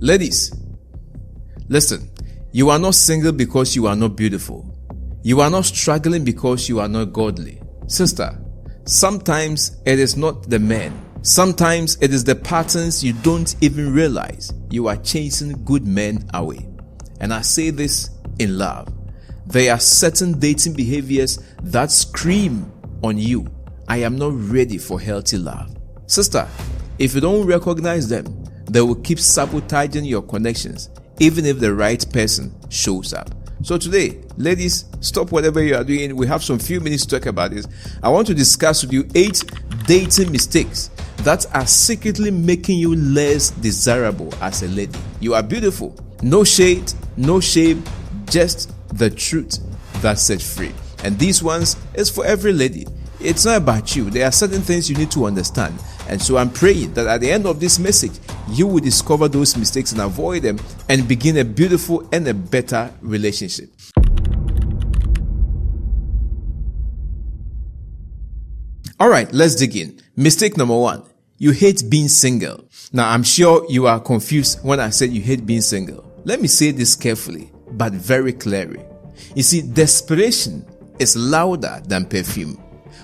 Ladies, listen, you are not single because you are not beautiful. You are not struggling because you are not godly. Sister, sometimes it is not the men. Sometimes it is the patterns you don't even realize. You are chasing good men away. And I say this in love. There are certain dating behaviors that scream on you, I am not ready for healthy love. Sister, if you don't recognize them, they will keep sabotaging your connections, even if the right person shows up. So today, ladies, stop whatever you are doing. We have some few minutes to talk about this. I want to discuss with you 8 dating mistakes that are secretly making you less desirable as a lady. You are beautiful. No shade, no shame, just the truth that sets free. And these ones is for every lady. It's not about you. There are certain things you need to understand. And so I'm praying that at the end of this message, you will discover those mistakes and avoid them and begin a beautiful and a better relationship. All right, let's dig in. Mistake number 1. You hate being single. Now, I'm sure you are confused when I said you hate being single. Let me say this carefully, but very clearly. You see, desperation is louder than perfume.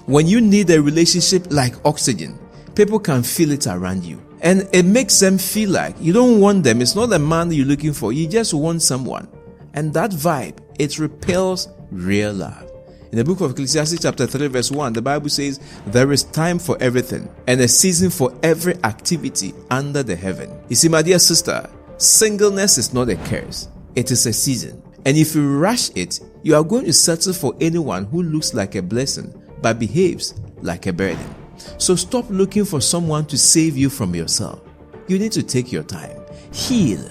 When you need a relationship like oxygen, people can feel it around you. And it makes them feel like you don't want them. It's not a man you're looking for. You just want someone. And that vibe, it repels real love. In the book of Ecclesiastes chapter 3 verse 1, the Bible says, there is time for everything and a season for every activity under the heaven. You see, my dear sister, singleness is not a curse. It is a season. And if you rush it, you are going to settle for anyone who looks like a blessing but behaves like a burden. So stop looking for someone to save you from yourself. You need to take your time, heal,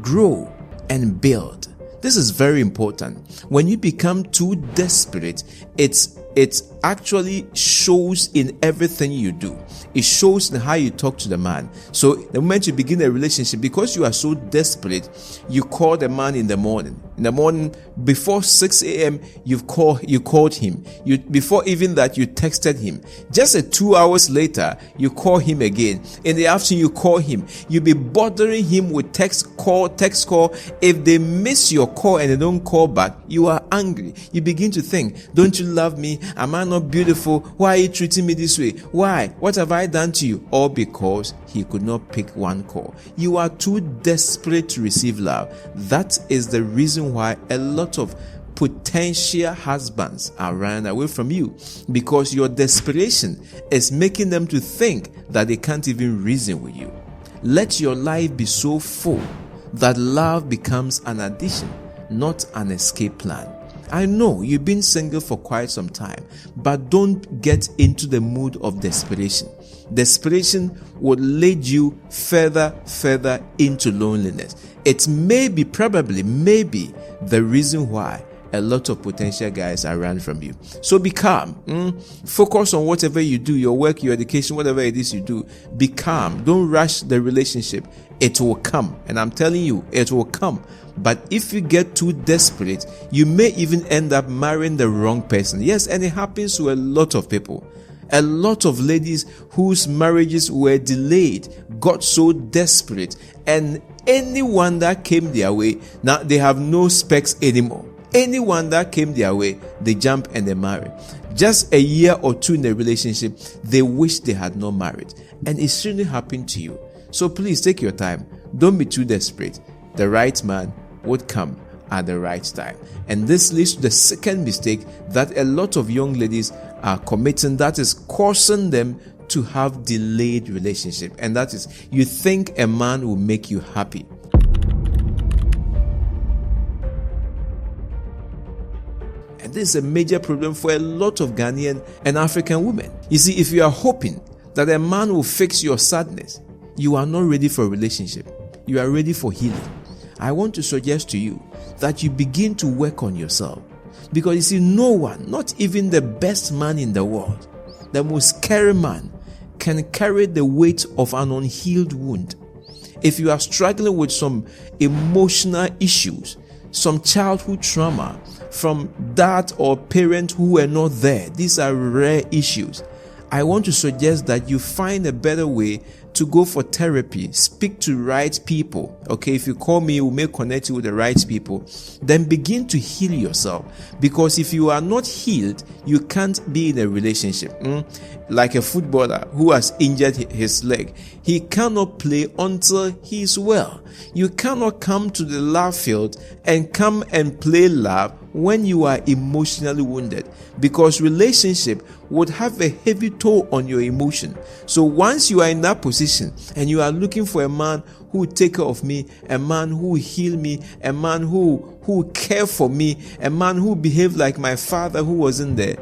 grow, and build. This is very important. When you become too desperate, it actually shows in everything you do. It shows in how you talk to the man. So the moment you begin a relationship, because you are so desperate, you call the man in the morning. In the morning, before 6 a.m., you called him. Before even that, you texted him. Just 2 hours later, you call him again. In the afternoon, you call him. You'll be bothering him with text call. If they miss your call and they don't call back, you are angry. You begin to think, don't you love me? Am I not beautiful? Why are you treating me this way? Why? What have I done to you? All because he could not pick one call. You are too desperate to receive love. That is the reason why a lot of potential husbands are running away from you, because your desperation is making them to think that they can't even reason with you. Let your life be so full that love becomes an addition, not an escape plan. I know you've been single for quite some time, but don't get into the mood of desperation. Desperation would lead you further into loneliness. It may be the reason why a lot of potential guys are running from you. So be calm. Focus on whatever you do, your work, your education, whatever it is you do. Be calm. Don't rush the relationship. It will come. And I'm telling you, it will come. But if you get too desperate, you may even end up marrying the wrong person. Yes, and it happens to a lot of people. A lot of ladies whose marriages were delayed got so desperate, and anyone that came their way, now they have no specs anymore. Anyone that came their way, they jump and they marry. Just a year or two in the relationship, they wish they had not married. And it shouldn't happen to you. So please take your time. Don't be too desperate. The right man would come at the right time. And this leads to the second mistake that a lot of young ladies are committing, that is causing them to have delayed relationship. And that is, you think a man will make you happy. And this is a major problem for a lot of Ghanaian and African women. You see, if you are hoping that a man will fix your sadness, you are not ready for a relationship. You are ready for healing. I want to suggest to you that you begin to work on yourself. Because you see, no one, not even the best man in the world, the most scary man, can carry the weight of an unhealed wound. If you are struggling with some emotional issues, some childhood trauma from dad or parent who were not there, these are rare issues. I want to suggest that you find a better way to go for therapy. Speak to right people. Okay, if you call me, we may connect you with the right people. Then begin to heal yourself. Because if you are not healed, you can't be in a relationship. Like a footballer who has injured his leg, he cannot play until he is well. You cannot come to the love field and come and play love when you are emotionally wounded, because relationship would have a heavy toll on your emotion. So once you are in that position and you are looking for a man who will take care of me, a man who will heal me, a man who will care for me, a man who will behave like my father who wasn't there,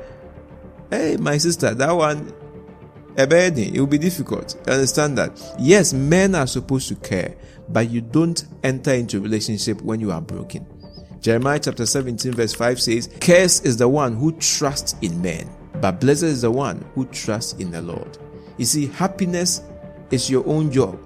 hey, my sister, that one, it will be difficult. You understand that? Yes, men are supposed to care, but you don't enter into a relationship when you are broken. Jeremiah chapter 17 verse 5 says, "Cursed is the one who trusts in men, but blessed is the one who trusts in the Lord." You see, happiness is your own job.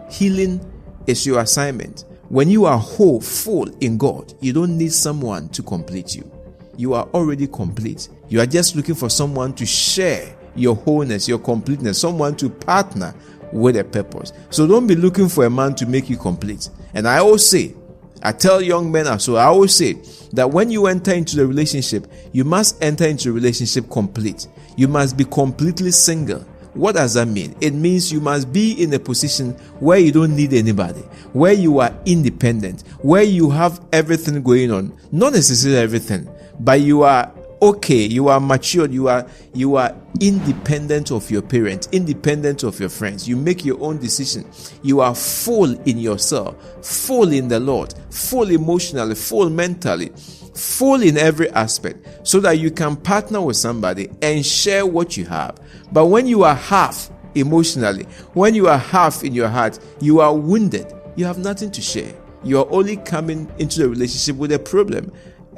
Healing is your assignment. When you are whole, full in God, you don't need someone to complete you. You are already complete. You are just looking for someone to share your wholeness, your completeness, someone to partner with a purpose. So don't be looking for a man to make you complete. And I tell young men also, I always say that when you enter into the relationship, you must enter into a relationship complete. You must be completely single. What does that mean? It means you must be in a position where you don't need anybody, where you are independent, where you have everything going on. Not necessarily everything, but you are okay, you are matured, you are independent of your parents, independent of your friends. You make your own decision. You are full in yourself, full in the Lord, full emotionally, full mentally, full in every aspect, so that you can partner with somebody and share what you have. But when you are half emotionally, when you are half in your heart, you are wounded. You have nothing to share. You are only coming into the relationship with a problem.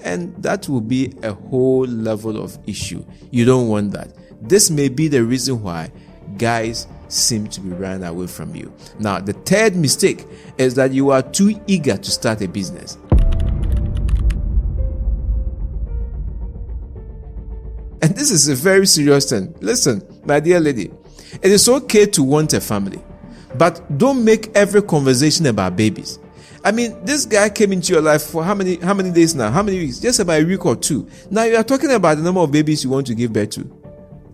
And that will be a whole level of issue. You don't want that. This may be the reason why guys seem to be running away from you. Now, the third mistake is that you are too eager to start a business. And this is a very serious thing. Listen, my dear lady, it is okay to want a family, but don't make every conversation about babies. I mean, this guy came into your life for how many days now? How many weeks? Just about a week or two. Now you are talking about the number of babies you want to give birth to.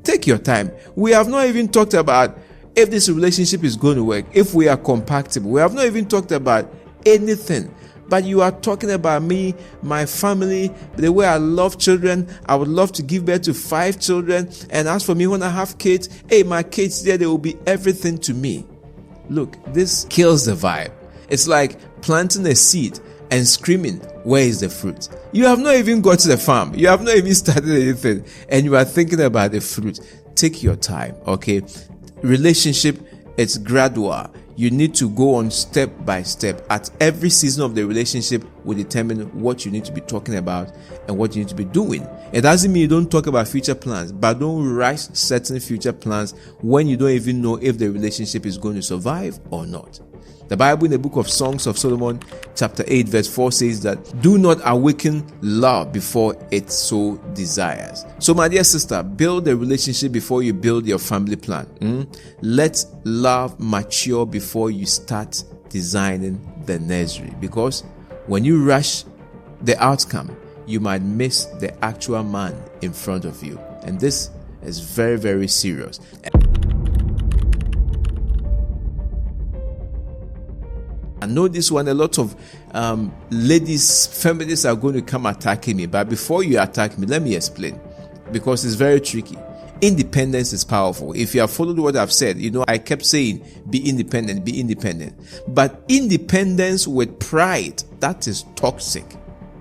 Take your time. We have not even talked about if this relationship is going to work, if we are compatible. We have not even talked about anything. But you are talking about me, my family, the way I love children. I would love to give birth to 5 children. And as for me, when I have kids, hey, my kids there, they will be everything to me. Look, this kills the vibe. It's like planting a seed and screaming, where is the fruit? You have not even got to the farm. You have not even started anything. And you are thinking about the fruit. Take your time, okay? Relationship, it's gradual. You need to go on step by step. At every season of the relationship will determine what you need to be talking about and what you need to be doing. It doesn't mean you don't talk about future plans, but don't rush certain future plans when you don't even know if the relationship is going to survive or not. The Bible in the book of Songs of Solomon, chapter 8, verse 4 says that, "Do not awaken love before it so desires." So my dear sister, build a relationship before you build your family plan. Let love mature before you start designing the nursery. Because when you rush the outcome, you might miss the actual man in front of you. And this is very, very serious. I know this one, a lot of ladies, feminists are going to come attacking me. But before you attack me, let me explain. Because it's very tricky. Independence is powerful. If you have followed what I've said, I kept saying, be independent, be independent. But independence with pride, that is toxic.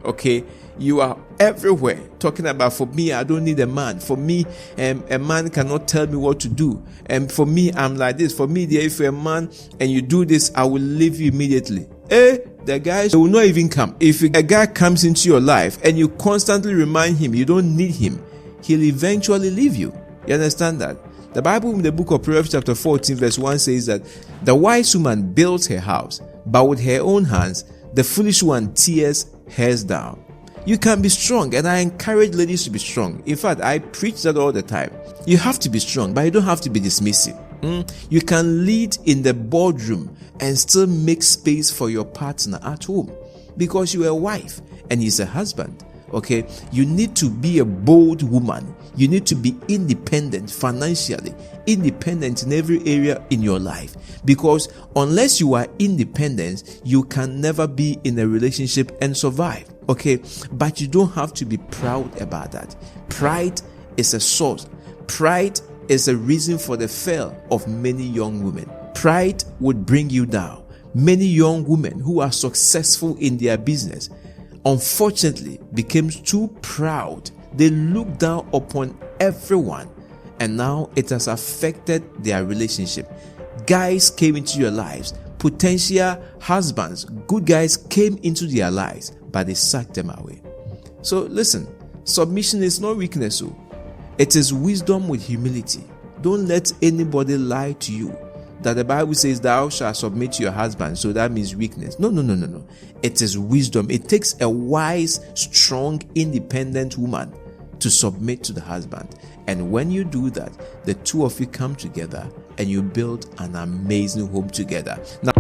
Okay? You are everywhere talking about, for me, I don't need a man. For me, a man cannot tell me what to do. And for me, I'm like this. For me, if you're a man and you do this, I will leave you immediately. The guys will not even come. If a guy comes into your life and you constantly remind him you don't need him, he'll eventually leave you. You understand that? The Bible in the book of Proverbs chapter 14 verse 1 says that the wise woman builds her house, but with her own hands, the foolish one tears hers down. You can be strong, and I encourage ladies to be strong. In fact, I preach that all the time. You have to be strong, but you don't have to be dismissive. You can lead in the boardroom and still make space for your partner at home because you're a wife and he's a husband. Okay, you need to be a bold woman. You need to be independent financially, independent in every area in your life, because unless you are independent, you can never be in a relationship and survive. Okay, but you don't have to be proud about that. Pride is a source. Pride is a reason for the fall of many young women. Pride would bring you down. Many young women who are successful in their business unfortunately became too proud. They look down upon everyone, and now it has affected their relationship. Guys came into your lives, potential husbands, good guys came into their lives, but they sucked them away. So listen, submission is not weakness. It is wisdom with humility. Don't let anybody lie to you that the Bible says thou shalt submit to your husband, so that means weakness. No. It is wisdom. It takes a wise, strong, independent woman to submit to the husband. And when you do that, the two of you come together and you build an amazing home together. Now,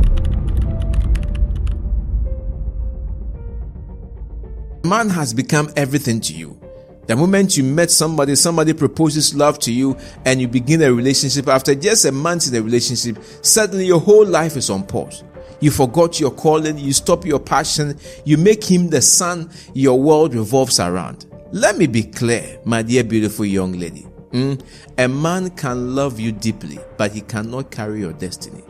man has become everything to you. The moment you met somebody proposes love to you and you begin a relationship, after just a month in a relationship, suddenly your whole life is on pause. You forgot your calling, you stop your passion, you make him the sun your world revolves around. Let me be clear, my dear beautiful young lady. A man can love you deeply, but he cannot carry your destiny.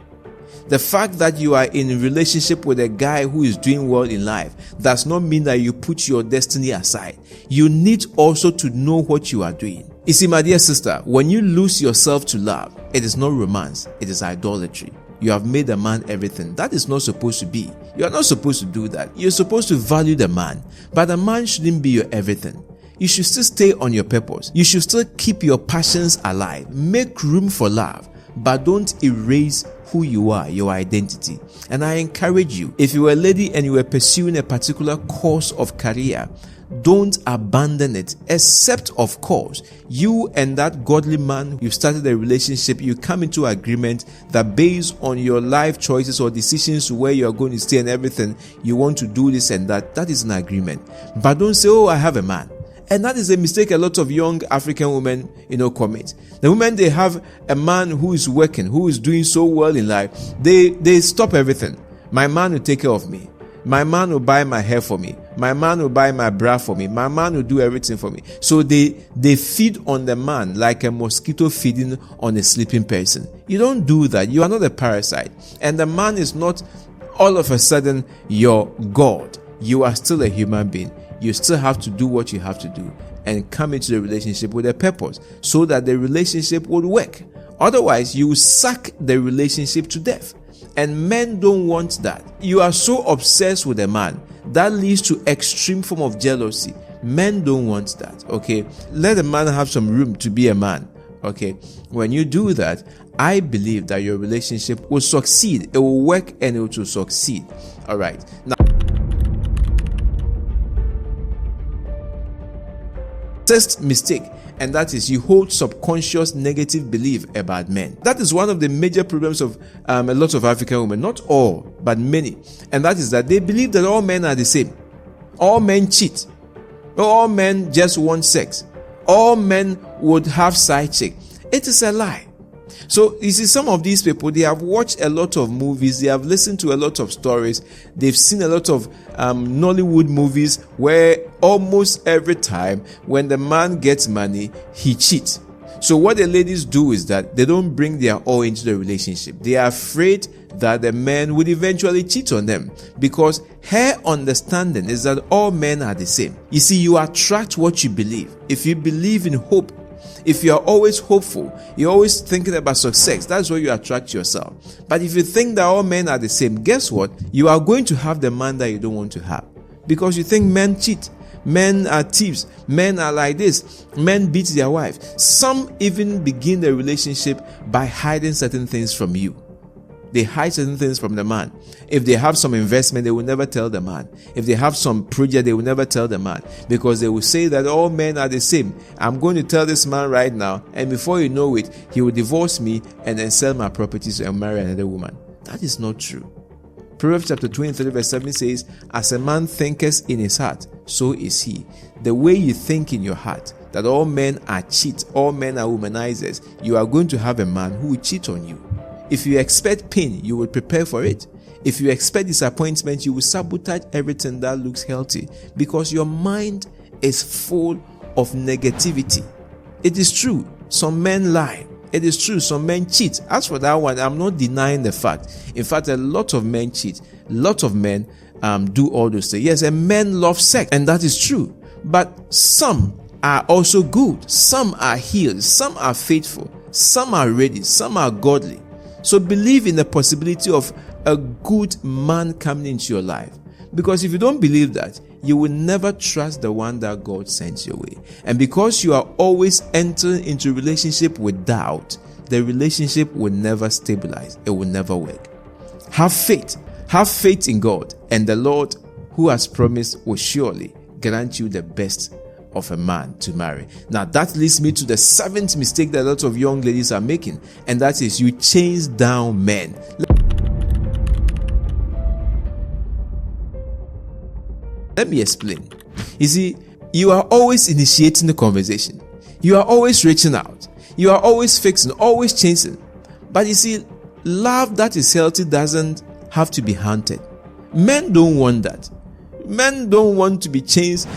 The fact that you are in a relationship with a guy who is doing well in life does not mean that you put your destiny aside. You need also to know what you are doing. You see, my dear sister, when you lose yourself to love, it is not romance, it is idolatry. You have made a man everything. That is not supposed to be. You are not supposed to do that. You're supposed to value the man, but the man shouldn't be your everything. You should still stay on your purpose. You should still keep your passions alive. Make room for love, but don't erase who you are, your identity. And I encourage you, if you were a lady and you were pursuing a particular course of career, don't abandon it, except of course you and that godly man you started a relationship, you come into agreement that based on your life choices or decisions where you are going to stay and everything, you want to do this and that. That is an agreement. But don't say, oh, I have a man. And that is a mistake a lot of young African women, commit. The moment they have a man who is working, who is doing so well in life, they stop everything. My man will take care of me. My man will buy my hair for me. My man will buy my bra for me. My man will do everything for me. So they feed on the man like a mosquito feeding on a sleeping person. You don't do that. You are not a parasite. And the man is not all of a sudden your God. You are still a human being. You still have to do what you have to do and come into the relationship with a purpose so that the relationship would work. Otherwise, you will suck the relationship to death. And men don't want that. You are so obsessed with a man that leads to extreme form of jealousy. Men don't want that. Okay, let a man have some room to be a man. Okay, when you do that, I believe that your relationship will succeed. It will work and it will succeed. All right. Now, first mistake, and that is you hold subconscious negative belief about men. That is one of the major problems of a lot of African women, not all, but many. And that is that they believe that all men are the same. All men cheat. All men just want sex. All men would have side chick. It is a lie. So you see, some of these people, they have watched a lot of movies, they have listened to a lot of stories, they've seen a lot of Nollywood movies where almost every time when the man gets money, he cheats. So what the ladies do is that they don't bring their all into the relationship. They are afraid that the man would eventually cheat on them, because her understanding is that all men are the same. You see, you attract what you believe. If you believe in hope, if you are always hopeful, you're always thinking about success, that's where you attract yourself. But if you think that all men are the same, guess what? You are going to have the man that you don't want to have, because you think men cheat, men are thieves, men are like this, men beat their wife. Some even begin the relationship by hiding certain things from you. They hide certain things from the man. If they have some investment, they will never tell the man. If they have some project, they will never tell the man, because they will say that all men are the same. I'm going to tell this man right now, and before you know it, he will divorce me and then sell my properties and marry another woman. That is not true. Proverbs chapter 23 verse 7 says, as a man thinketh in his heart, so is he. The way you think in your heart that all men are cheats, all men are womanizers, you are going to have a man who will cheat on you. If you expect pain, you will prepare for it. If you expect disappointment, you will sabotage everything that looks healthy, because your mind is full of negativity. It is true, some men lie. It is true, some men cheat. As for that one, I'm not denying the fact. In fact, a lot of men cheat. A lot of men do all those things. Yes, and men love sex, and that is true. But some are also good. Some are healed. Some are faithful. Some are ready. Some are godly. So believe in the possibility of a good man coming into your life. Because if you don't believe that, you will never trust the one that God sends your way. And because you are always entering into a relationship with doubt, the relationship will never stabilize. It will never work. Have faith. Have faith in God, and the Lord who has promised will surely grant you the best of a man to marry. Now that leads me to the seventh mistake that a lot of young ladies are making, and that is you chase down men. Let me explain. You see, you are always initiating the conversation. You are always reaching out. You are always fixing, always chasing. But you see, love that is healthy doesn't have to be hunted. Men don't want that. Men don't want to be chased.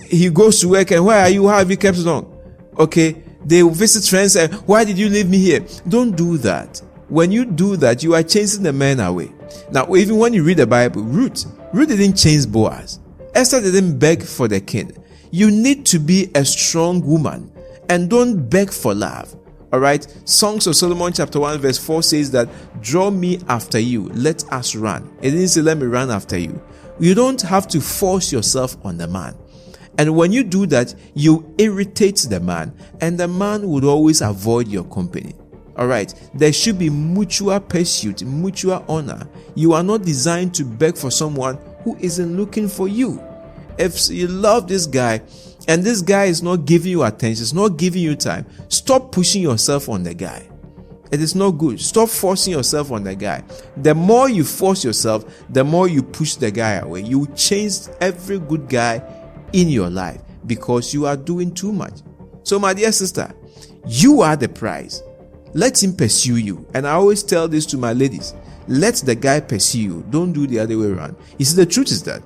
He goes to work, and where are you? How have you kept it on? Okay, they will visit friends and why did you leave me here? Don't do that. When you do that, you are chasing the man away. Now, even when you read the Bible, Ruth didn't chase Boaz. Esther didn't beg for the king. You need to be a strong woman and don't beg for love. Alright, Songs of Solomon chapter 1 verse 4 says that, draw me after you, let us run. It didn't say let me run after you. You don't have to force yourself on the man. And when you do that, you irritate the man, and the man would always avoid your company. Alright, there should be mutual pursuit, mutual honor. You are not designed to beg for someone who isn't looking for you. If you love this guy, and this guy is not giving you attention, it's not giving you time, stop pushing yourself on the guy. It is not good. Stop forcing yourself on the guy. The more you force yourself, the more you push the guy away. You change every good guy in your life because you are doing too much. So my dear sister, you are the prize. Let him pursue you. And I always tell this to my ladies. Let the guy pursue you. Don't do the other way around. You see, the truth is that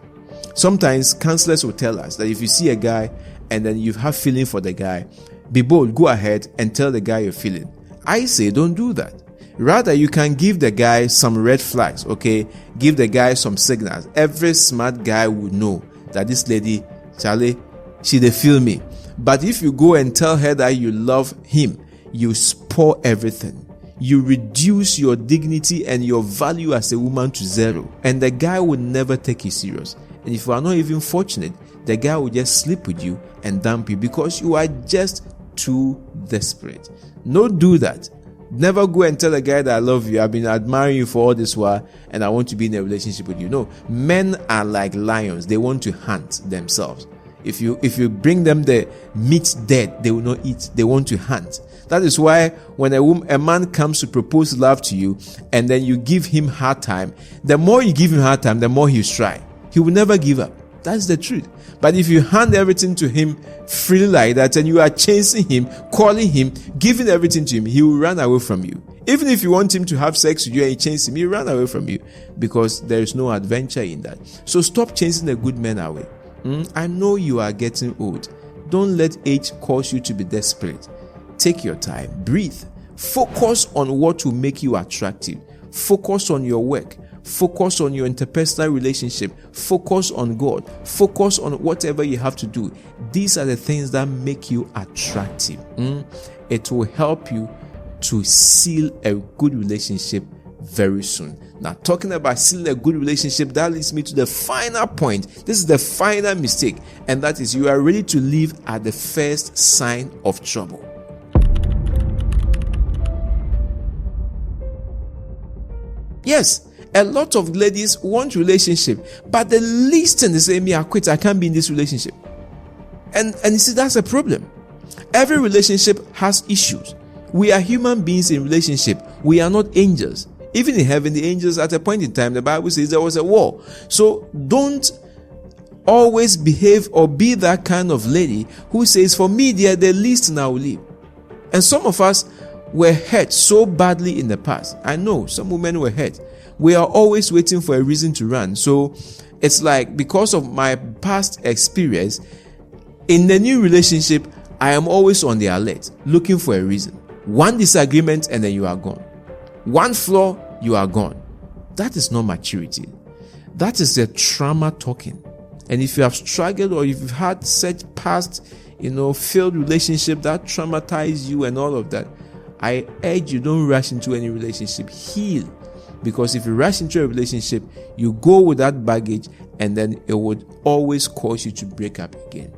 sometimes counselors will tell us that if you see a guy and then you have feeling for the guy, be bold, go ahead and tell the guy you're feeling. I say don't do that. Rather, you can give the guy some red flags, okay? Give the guy some signals. Every smart guy would know that this lady, Charlie, she dey feel me. But if you go and tell her that you love him, you spoil everything. You reduce your dignity and your value as a woman to zero. And the guy will never take you serious. And if you are not even fortunate, the guy will just sleep with you and dump you because you are just too desperate. Don't do that. Never go and tell a guy that I love you, I've been admiring you for all this while and I want to be in a relationship with you. No, men are like lions. They want to hunt themselves. If you bring them the meat dead, they will not eat. They want to hunt. That is why when a man comes to propose love to you and then you give him hard time, the more you give him hard time, the more he'll try. He will never give up. That's the truth. But if you hand everything to him freely like that and you are chasing him, calling him, giving everything to him, he will run away from you. Even if you want him to have sex with you and you chase him, he will run away from you because there is no adventure in that. So stop chasing the good men away. I know you are getting old. Don't let age cause you to be desperate. Take your time. Breathe. Focus on what will make you attractive. Focus on your work. Focus on your interpersonal relationship. Focus on God. Focus on whatever you have to do. These are the things that make you attractive. It will help you to seal a good relationship very soon. Now, talking about sealing a good relationship, that leads me to the final point. This is the final mistake, and that is you are ready to leave at the first sign of trouble. Yes, a lot of ladies want relationship, but the least thing they say, me, I quit, I can't be in this relationship. And you see, that's a problem. Every relationship has issues. We are human beings in relationship. We are not angels. Even in heaven, the angels, at a point in time, the Bible says there was a war. So don't always behave or be that kind of lady who says, for me, they are the least and I will leave. And some of us were hurt so badly in the past. I know some women were hurt. We are always waiting for a reason to run. So it's like, because of my past experience, in the new relationship, I am always on the alert, looking for a reason. One disagreement and then you are gone. One flaw, you are gone. That is not maturity. That is the trauma talking. And if you have struggled or if you've had such past, failed relationship that traumatize you and all of that, I urge you, don't rush into any relationship. Heal. Because if you rush into a relationship, you go with that baggage and then it would always cause you to break up again.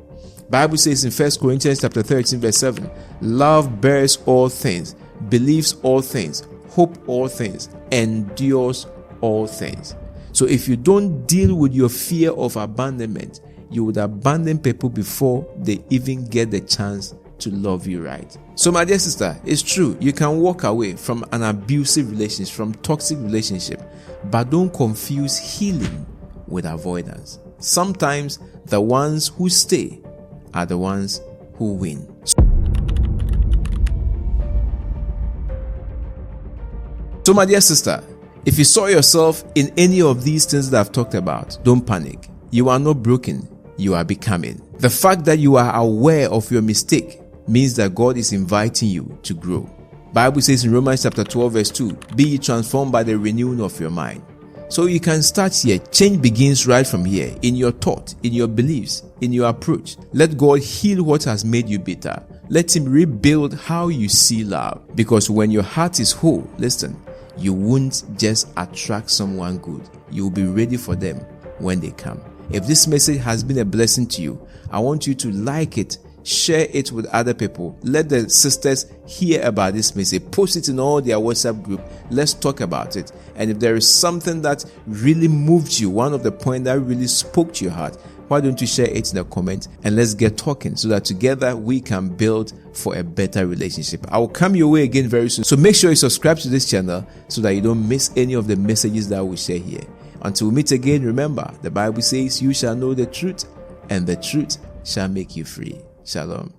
Bible says in 1 Corinthians chapter 13 verse 7, love bears all things, believes all things, hope all things, endures all things. So if you don't deal with your fear of abandonment, you would abandon people before they even get the chance to love you right. So my dear sister, it's true, you can walk away from an abusive relationship, from toxic relationship, but don't confuse healing with avoidance. Sometimes the ones who stay are the ones who win. So my dear sister, if you saw yourself in any of these things that I've talked about, don't panic. You are not broken, you are becoming. The fact that you are aware of your mistake means that God is inviting you to grow. Bible says in Romans chapter 12 verse 2, be ye transformed by the renewing of your mind. So you can start here. Change begins right from here, in your thought, in your beliefs, in your approach. Let God heal what has made you bitter. Let Him rebuild how you see love. Because when your heart is whole, listen, you won't just attract someone good. You will be ready for them when they come. If this message has been a blessing to you, I want you to like it, share it with other people. Let the sisters hear about this message. Post it in all their WhatsApp group. Let's talk about it. And if there is something that really moved you, one of the points that really spoke to your heart, why don't you share it in the comment and let's get talking so that together we can build for a better relationship. I will come your way again very soon. So make sure you subscribe to this channel so that you don't miss any of the messages that we share here. Until we meet again, remember, the Bible says you shall know the truth and the truth shall make you free. Shalom.